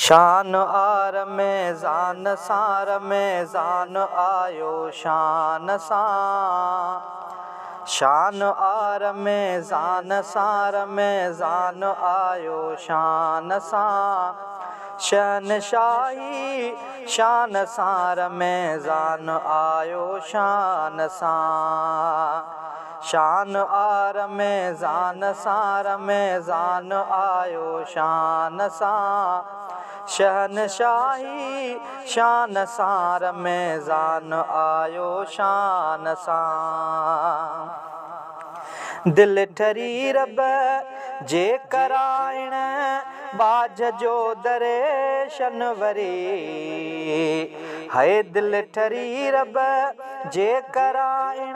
शान आर में ज़ान सार में ज़ान आयो शान सां। शान आर में ज़ान सार में ज़ान आयो शान सां। शहनशाही शान सार में ज़ान आयो शान सां। शान आर में ज़ान सार में ज़ान आयो शान सां। शहनशाही शान सार में ज़ान आयो शान सां। दिल ठरी रब जे कराइण बाज जो दर्शन वरी। है दिल ठरी रब जे कराइण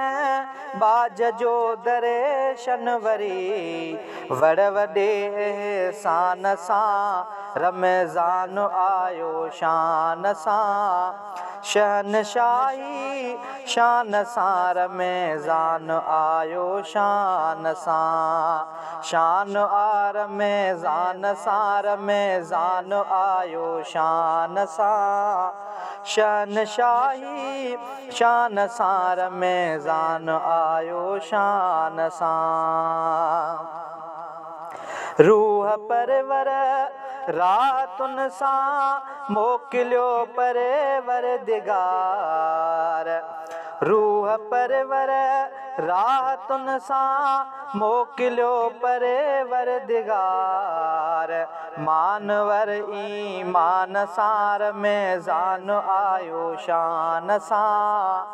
बाज जो दर्शन वरी। वड़ वॾे एहसान सां रमज़ान आयो शान सां। शहनशाही शान सां रमज़ान आयो शान सां। शान आर में ज़ान सां रमज़ान आयो शान सां। शहनशाही शान सां रमज़ान आयो शान सां। रूह परवर रातुन सां मोकिलियो परवरदिगार। रूह परवर रातुन सां मोकिलियो परवरदिगार। मानवर ईमान सां रमज़ान आयो शान सां।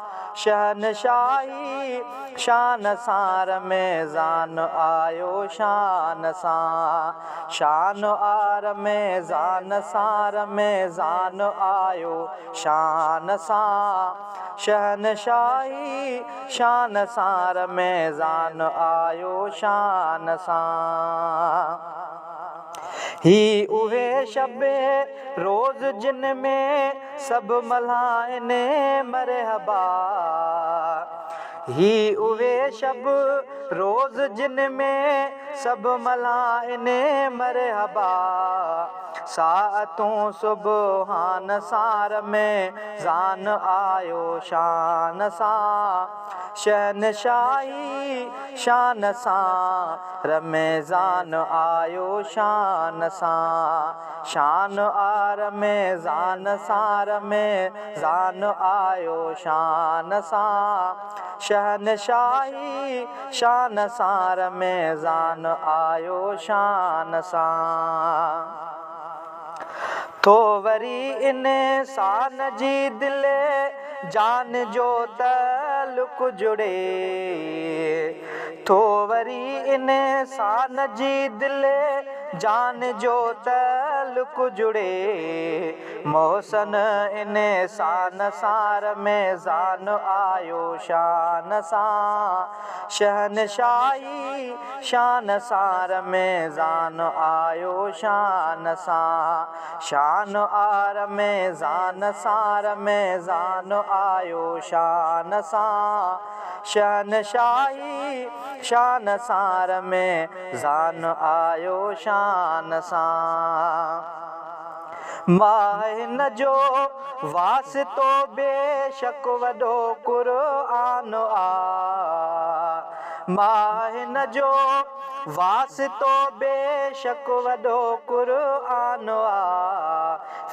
शहनशाही शान सां रमज़ान आयो शान सां। शान आर में ज़ान सां रमज़ान आयो शान सां। शहनशाही शान सां रमज़ान आयो शान सां। ही उहे शबे रोज़ जिन में सब मल्हाइने मरहबा। ही उहे शब रोज़ जिन में सब मल्हाइने मरहबा। साअतूं सुबहान सां रमज़ान आयो शान सां। शहनशाही शान सां रमज़ान आयो शान सां। शान आर में ज़ान सां रमज़ान आयो शान सां। शहनशाही शान सां रमज़ान आयो शान सां। तो वरी इंसान जी दिल जान जो तल्लुक़ जुड़े। तो वरी इंसान जी दिल जान जो तल्लुक़ जुड़े। मोहसन इंसान सां रमज़ान आयो शान सां। शहनशाही शान सां रमज़ान आयो शान सां। शान आर में ज़ान सां रमज़ान आयो शान सां। शहनशाही शान सां रमज़ान आयो शान सां। माह हिन जो वासितो बेशक वॾो क़ुरआन आ। माह हिन जो वासितो बेशक वॾो क़ुरआन आ।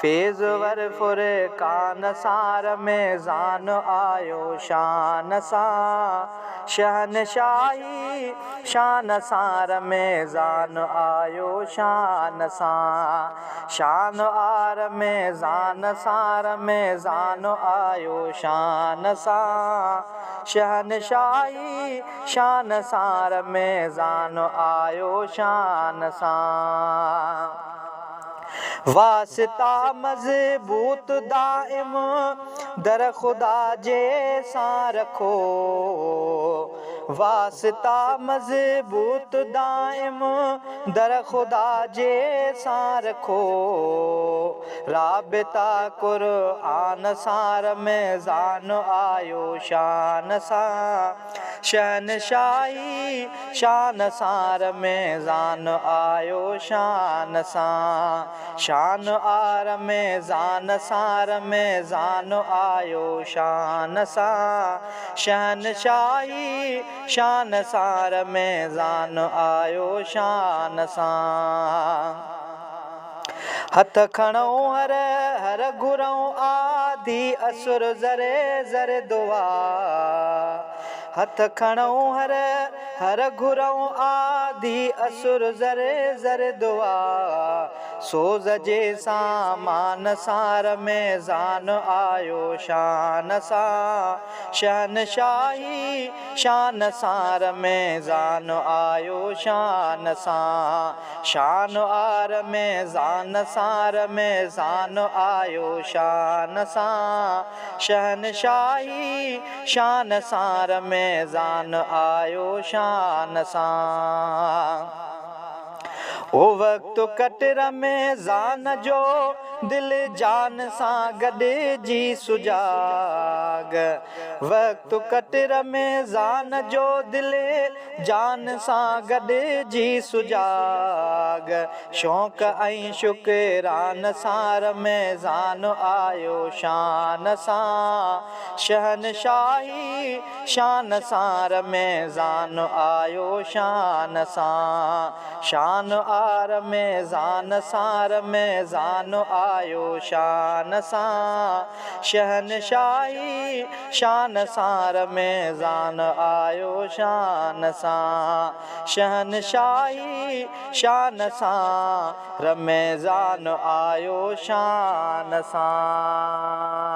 फैज़ वर फुरक़ान सां रमज़ान आयो शान सां। शहनशाही शान सां रमज़ान आयो शान सां। शान आर में ज़ान सां रमज़ान आयो शान सां। शहनशाही शान सां रमज़ान आयो शान सां। वासिता मज़बूत दाइम दर ख़ुदा जे सां रखो। वास्ता मज़बूत दाइम दर खुदा जे सां रखो, राबिता क़ुरआन सां रमज़ान आयो शान सां, शहनशाही शान सां रमज़ान आयो शान सां, शान आ रमज़ान सां रमज़ान आयो शान सां, शहनशाही शान सां रमज़ान आयो शान सां। हथ खणूं हर हर घुरूं आदि असुर ज़रे ज़रे दुआ, हथ खणूं हर हर घुरूं आदि असुर ज़रे ज़रे दुआ, सोज़ जे सामान सां रमज़ान आयो शान सां, शहनशाही शान सां रमज़ान आयो शान सां, शान आ रमज़ान सां रमज़ान आयो शान सां, शहनशाही शान सां रमज़ान आयो शान सां। ओ वक़्तु कट रमज़ान जो दिलि जान सां गॾिजी सुजाग, वक़्तु कट रमज़ान जो दिलि जान सां गॾिजी सुजाग, शौक़ ऐं शुकरान सां रमज़ान आयो शान सां, शहनशाही शान सां रमज़ान आयो शान सां, शान आ रमज़ान सां रमज़ान आयो शान सां, शहनशाही शान सां रमज़ान आयो शान सां, शहनशाही शान सां रमज़ान आयो शान सां।